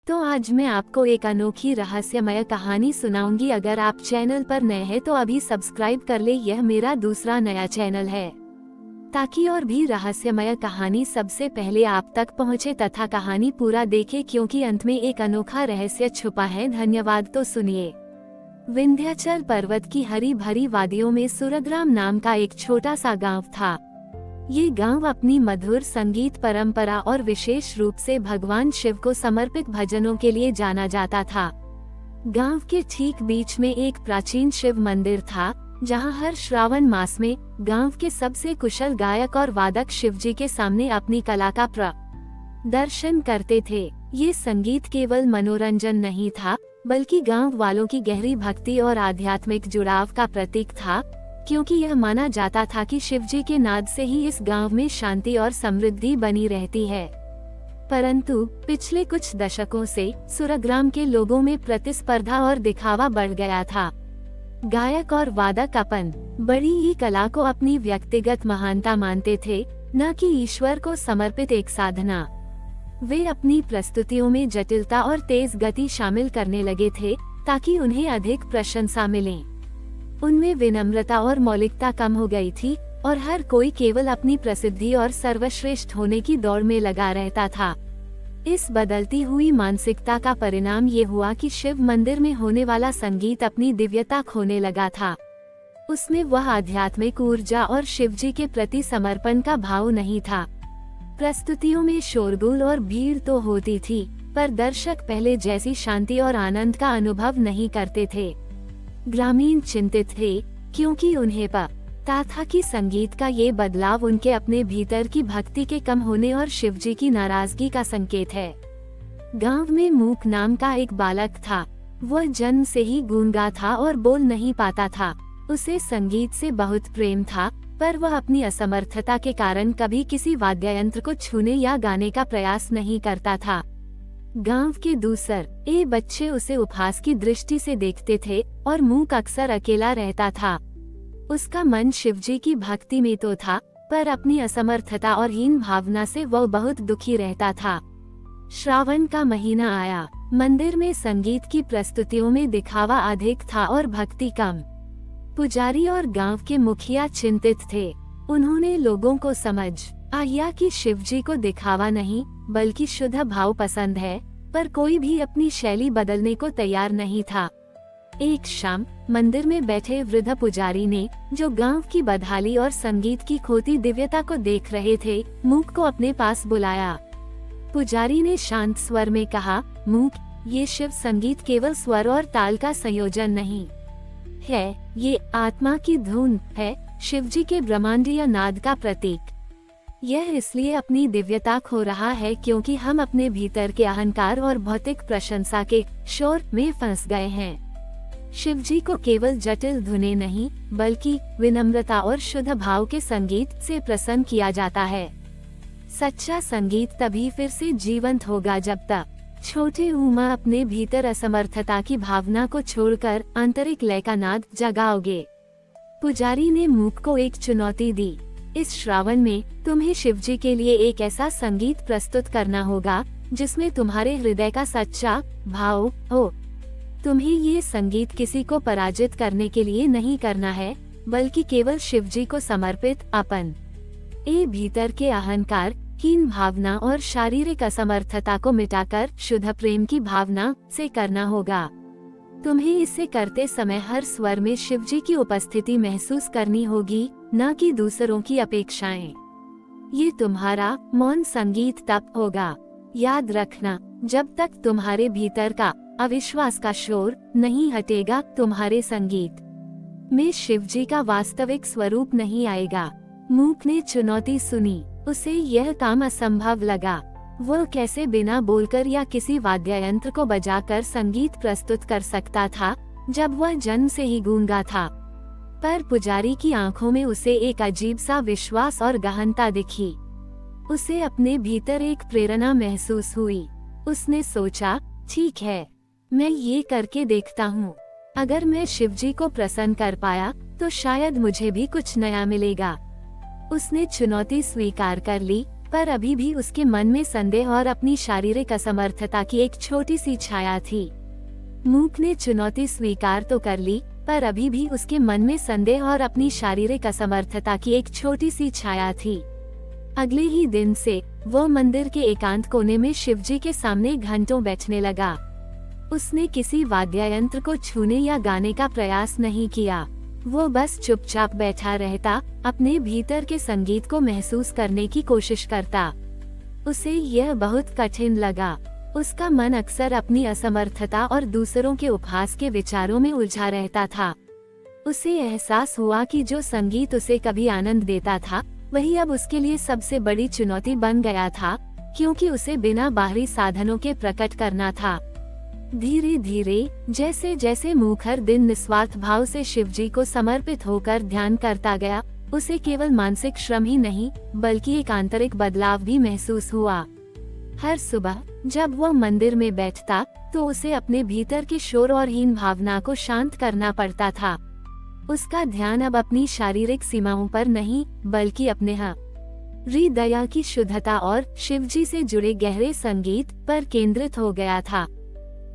तो आज मैं आपको एक अनोखी रहस्यमय कहानी सुनाऊंगी। अगर आप चैनल पर नए हैं तो अभी सब्सक्राइब कर ले। यह मेरा दूसरा नया चैनल है ताकि और भी रहस्यमय कहानी सबसे पहले आप तक पहुंचे तथा कहानी पूरा देखें, क्योंकि अंत में एक अनोखा रहस्य छुपा है। धन्यवाद। तो सुनिए। विंध्याचल पर्वत की हरी भरी वादियों में सुरग्राम नाम का एक छोटा सा गांव था। ये गांव अपनी मधुर संगीत परंपरा और विशेष रूप से भगवान शिव को समर्पित भजनों के लिए जाना जाता था। गांव के ठीक बीच में एक प्राचीन शिव मंदिर था, जहां हर श्रावण मास में गांव के सबसे कुशल गायक और वादक शिवजी के सामने अपनी कला का प्रदर्शन करते थे। ये संगीत केवल मनोरंजन नहीं था, बल्कि गांव वालों की गहरी भक्ति और आध्यात्मिक जुड़ाव का प्रतीक था, क्योंकि यह माना जाता था कि शिवजी के नाद से ही इस गांव में शांति और समृद्धि बनी रहती है। परंतु पिछले कुछ दशकों से सुरग्राम के लोगों में प्रतिस्पर्धा और दिखावा बढ़ गया था। गायक और वादक अपन बड़ी ही कला को अपनी व्यक्तिगत महानता मानते थे, न कि ईश्वर को समर्पित एक साधना। वे अपनी प्रस्तुतियों में जटिलता और तेज गति शामिल करने लगे थे ताकि उन्हें अधिक प्रशंसा मिले। उनमें विनम्रता और मौलिकता कम हो गई थी और हर कोई केवल अपनी प्रसिद्धि और सर्वश्रेष्ठ होने की दौड़ में लगा रहता था। इस बदलती हुई मानसिकता का परिणाम ये हुआ कि शिव मंदिर में होने वाला संगीत अपनी दिव्यता खोने लगा था। उसमें वह आध्यात्मिक ऊर्जा और शिवजी के प्रति समर्पण का भाव नहीं था। प्रस्तुतियों में शोरगुल और भीड़ तो होती थी, पर दर्शक पहले जैसी शांति और आनंद का अनुभव नहीं करते थे। ग्रामीण चिंतित थे, क्योंकि उन्हें पता था कि संगीत का ये बदलाव उनके अपने भीतर की भक्ति के कम होने और शिवजी की नाराजगी का संकेत है। गांव में मूक नाम का एक बालक था। वह जन्म से ही गूंगा था और बोल नहीं पाता था। उसे संगीत से बहुत प्रेम था, पर वह अपनी असमर्थता के कारण कभी किसी वाद्ययंत्र को छूने या गाने का प्रयास नहीं करता था। गांव के दूसरे बच्चे उसे उपहास की दृष्टि से देखते थे और मूक अक्सर अकेला रहता था। उसका मन शिवजी की भक्ति में तो था, पर अपनी असमर्थता और हीन भावना से वह बहुत दुखी रहता था। श्रावण का महीना आया। मंदिर में संगीत की प्रस्तुतियों में दिखावा अधिक था और भक्ति कम। पुजारी और गांव के मुखिया चिंतित थे। उन्होंने लोगों को समझ आया कि शिवजी को दिखावा नहीं बल्कि शुद्ध भाव पसंद है, पर कोई भी अपनी शैली बदलने को तैयार नहीं था। एक शाम मंदिर में बैठे वृद्ध पुजारी ने, जो गांव की बदहाली और संगीत की खोती दिव्यता को देख रहे थे, मूक को अपने पास बुलाया। पुजारी ने शांत स्वर में कहा, मूक, ये शिव संगीत केवल स्वर और ताल का संयोजन नहीं है, ये आत्मा की धुन है, शिवजी के ब्रह्मांडीय नाद का प्रतीक। यह इसलिए अपनी दिव्यता खो रहा है क्योंकि हम अपने भीतर के अहंकार और भौतिक प्रशंसा के शोर में फंस गए हैं। शिवजी को केवल जटिल धुनें नहीं, बल्कि विनम्रता और शुद्ध भाव के संगीत से प्रसन्न किया जाता है। सच्चा संगीत तभी फिर से जीवंत होगा जब तक छोटे उमा अपने भीतर असमर्थता की भावना को छोड़कर आंतरिक लय का नाद जगाओगे। पुजारी ने मूक को एक चुनौती दी। इस श्रावण में तुम्हें शिवजी के लिए एक ऐसा संगीत प्रस्तुत करना होगा जिसमें तुम्हारे हृदय का सच्चा भाव हो। तुम्हें ये संगीत किसी को पराजित करने के लिए नहीं करना है, बल्कि केवल शिवजी को समर्पित अपन भीतर के अहंकार, हीन भावना और शारीरिक असमर्थता को मिटाकर शुद्ध प्रेम की भावना से करना होगा। तुम्हें इसे करते समय हर स्वर में शिवजी की उपस्थिति महसूस करनी होगी, न कि दूसरों की अपेक्षाएं। ये तुम्हारा मौन संगीत तप होगा। याद रखना, जब तक तुम्हारे भीतर का अविश्वास का शोर नहीं हटेगा, तुम्हारे संगीत में शिवजी का वास्तविक स्वरूप नहीं आएगा। मूक ने चुनौती सुनी। उसे यह काम असंभव लगा। वह कैसे बिना बोलकर या किसी वाद्ययंत्र को बजाकर संगीत प्रस्तुत कर सकता था, जब वह जन्म से ही गूंगा था। पर पुजारी की आंखों में उसे एक अजीब सा विश्वास और गहनता दिखी। उसे अपने भीतर एक प्रेरणा महसूस हुई। उसने सोचा, ठीक है, मैं ये करके देखता हूँ। अगर मैं शिवजी को प्रसन्न कर पाया तो शायद मुझे भी कुछ नया मिलेगा। उसने चुनौती स्वीकार कर ली। पर अभी भी उसके मन में संदेह और अपनी शारीरिक असमर्थता की एक छोटी सी छाया थी। मूक ने चुनौती स्वीकार तो कर ली, पर अभी भी उसके मन में संदेह और अपनी शारीरिक असमर्थता की एक छोटी सी छाया थी। अगले ही दिन से वो मंदिर के एकांत कोने में शिवजी के सामने घंटों बैठने लगा। उसने किसी वाद्य यंत्र को छूने या गाने का प्रयास नहीं किया। वो बस चुपचाप बैठा रहता, अपने भीतर के संगीत को महसूस करने की कोशिश करता। उसे यह बहुत कठिन लगा। उसका मन अक्सर अपनी असमर्थता और दूसरों के उपहास के विचारों में उलझा रहता था। उसे एहसास हुआ कि जो संगीत उसे कभी आनंद देता था, वही अब उसके लिए सबसे बड़ी चुनौती बन गया था, क्योंकि उसे बिना बाहरी साधनों के प्रकट करना था। धीरे धीरे जैसे जैसे मूक हर दिन निस्वार्थ भाव से शिवजी को समर्पित होकर ध्यान करता गया, उसे केवल मानसिक श्रम ही नहीं बल्कि एक आंतरिक बदलाव भी महसूस हुआ। हर सुबह जब वह मंदिर में बैठता तो उसे अपने भीतर की शोर और हीन भावना को शांत करना पड़ता था। उसका ध्यान अब अपनी शारीरिक सीमाओं पर नहीं बल्कि अपने हृदय की शुद्धता और शिवजी से जुड़े गहरे संगीत पर केंद्रित हो गया था।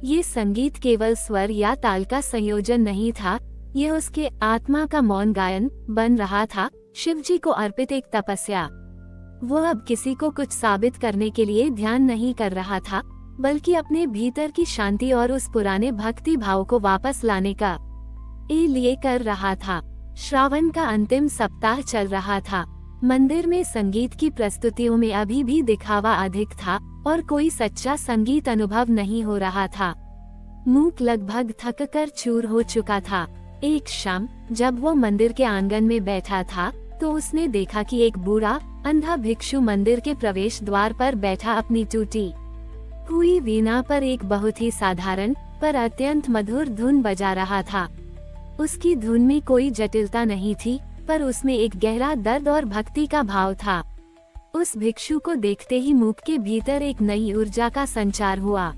ये संगीत केवल स्वर या ताल का संयोजन नहीं था, यह उसके आत्मा का मौन गायन बन रहा था, शिवजी को अर्पित एक तपस्या। वो अब किसी को कुछ साबित करने के लिए ध्यान नहीं कर रहा था, बल्कि अपने भीतर की शांति और उस पुराने भक्ति भाव को वापस लाने का लिए कर रहा था। श्रावण का अंतिम सप्ताह चल रहा था। मंदिर में संगीत की प्रस्तुतियों में अभी भी दिखावा अधिक था और कोई सच्चा संगीत अनुभव नहीं हो रहा था। मूक लगभग थककर चूर हो चुका था। एक शाम जब वो मंदिर के आंगन में बैठा था तो उसने देखा कि एक बूढ़ा अंधा भिक्षु मंदिर के प्रवेश द्वार पर बैठा अपनी टूटी हुई वीणा पर एक बहुत ही साधारण पर अत्यंत मधुर धुन बजा रहा था। उसकी धुन में कोई जटिलता नहीं थी, पर उसमें एक गहरा दर्द और भक्ति का भाव था। उस भिक्षु को देखते ही मूक के भीतर एक नई ऊर्जा का संचार हुआ।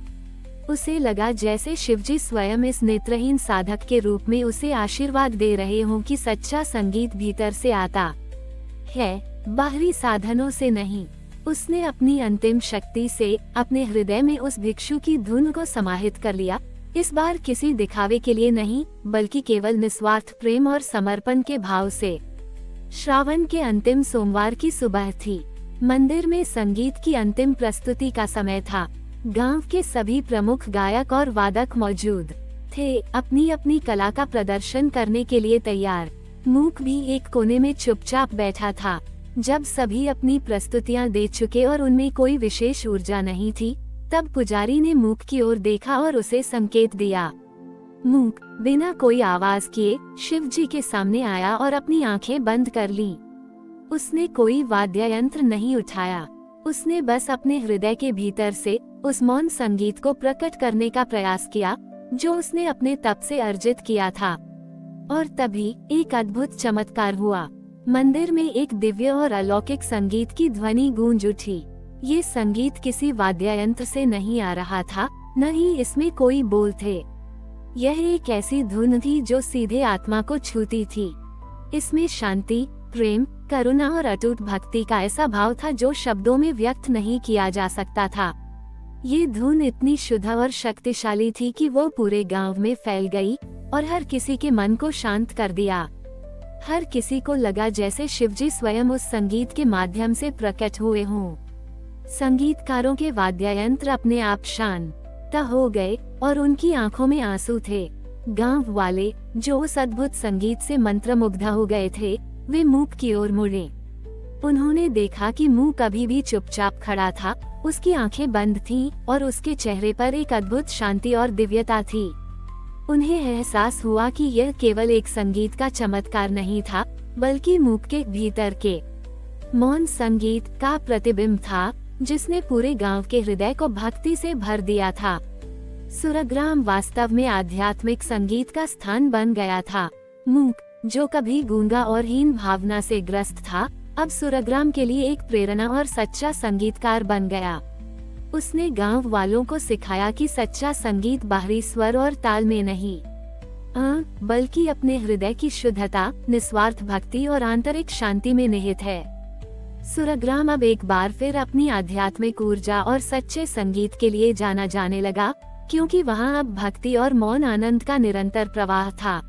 उसे लगा जैसे शिवजी स्वयं इस नेत्रहीन साधक के रूप में उसे आशीर्वाद दे रहे हों कि सच्चा संगीत भीतर से आता है, बाहरी साधनों से नहीं। उसने अपनी अंतिम शक्ति से अपने हृदय में उस भिक्षु की धुन को समाहित कर लिया, इस बार किसी दिखावे के लिए नहीं बल्कि केवल निस्वार्थ प्रेम और समर्पण के भाव से। श्रावण के अंतिम सोमवार की सुबह थी। मंदिर में संगीत की अंतिम प्रस्तुति का समय था। गांव के सभी प्रमुख गायक और वादक मौजूद थे, अपनी अपनी कला का प्रदर्शन करने के लिए तैयार। मूक भी एक कोने में चुपचाप बैठा था। जब सभी अपनी प्रस्तुतियां दे चुके और उनमें कोई विशेष ऊर्जा नहीं थी, तब पुजारी ने मूक की ओर देखा और उसे संकेत दिया। मूक बिना कोई आवाज किए शिवजी के सामने आया और अपनी आंखें बंद कर लीं। उसने कोई वाद्य यंत्र नहीं उठाया, उसने बस अपने हृदय के भीतर से उस मौन संगीत को प्रकट करने का प्रयास किया जो उसने अपने तप से अर्जित किया था। और तभी एक अद्भुत चमत्कार हुआ। मंदिर में एक दिव्य और अलौकिक संगीत की ध्वनि गूंज उठी। ये संगीत किसी वाद्य यंत्र से नहीं आ रहा था, न ही इसमें कोई बोल थे। यह एक ऐसी धुन थी जो सीधे आत्मा को छूती थी। इसमें शांति, प्रेम, करुणा और अटूट भक्ति का ऐसा भाव था जो शब्दों में व्यक्त नहीं किया जा सकता था। ये धुन इतनी शुद्ध और शक्तिशाली थी कि वो पूरे गांव में फैल गई और हर किसी के मन को शांत कर दिया। हर किसी को लगा जैसे शिवजी स्वयं उस संगीत के माध्यम से प्रकट हुए हों। संगीतकारों के वाद्य यंत्र अपने आप शांत हो गए और उनकी आंखों में आंसू थे। गांव वाले जो उस अद्भुत संगीत से मंत्रमुग्ध हो गए थे, वे मूक की ओर मुड़े। उन्होंने देखा कि मूक अभी भी चुपचाप खड़ा था, उसकी आंखें बंद थीं और उसके चेहरे पर एक अद्भुत शांति और दिव्यता थी। उन्हें एहसास हुआ कि यह केवल एक संगीत का चमत्कार नहीं था, बल्कि मूक के भीतर के मौन संगीत का प्रतिबिंब था, जिसने पूरे गांव के हृदय को भक्ति से भर दिया था। सुरग्राम वास्तव में आध्यात्मिक संगीत का स्थान बन गया था। मूक जो कभी गूंगा और हीन भावना से ग्रस्त था, अब सुरग्राम के लिए एक प्रेरणा और सच्चा संगीतकार बन गया। उसने गांव वालों को सिखाया कि सच्चा संगीत बाहरी स्वर और ताल में नहीं, बल्कि अपने हृदय की शुद्धता, निस्वार्थ भक्ति और आंतरिक शांति में निहित है। सूरग्राम अब एक बार फिर अपनी आध्यात्मिक ऊर्जा और सच्चे संगीत के लिए जाना जाने लगा, क्योंकि वहां अब भक्ति और मौन आनंद का निरंतर प्रवाह था।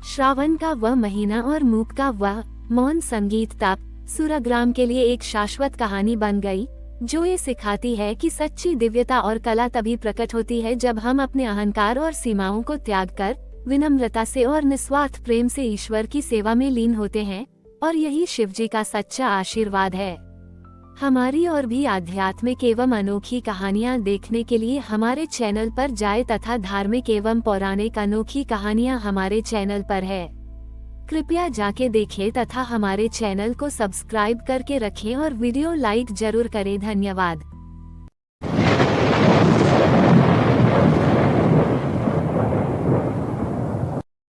श्रावण का वह महीना और मूक का वह मौन संगीत तप सूरग्राम के लिए एक शाश्वत कहानी बन गई, जो ये सिखाती है कि सच्ची दिव्यता और कला तभी प्रकट होती है जब हम अपने अहंकार और सीमाओं को त्याग कर विनम्रता से और निस्वार्थ प्रेम से ईश्वर की सेवा में लीन होते हैं, और यही शिवजी का सच्चा आशीर्वाद है। हमारी और भी आध्यात्मिक एवं अनोखी कहानियाँ देखने के लिए हमारे चैनल पर जाएं तथा धार्मिक एवं पौराणिक अनोखी कहानियाँ हमारे चैनल पर है। कृपया जाके देखें तथा हमारे चैनल को सब्सक्राइब करके रखें और वीडियो लाइक जरूर करें। धन्यवाद।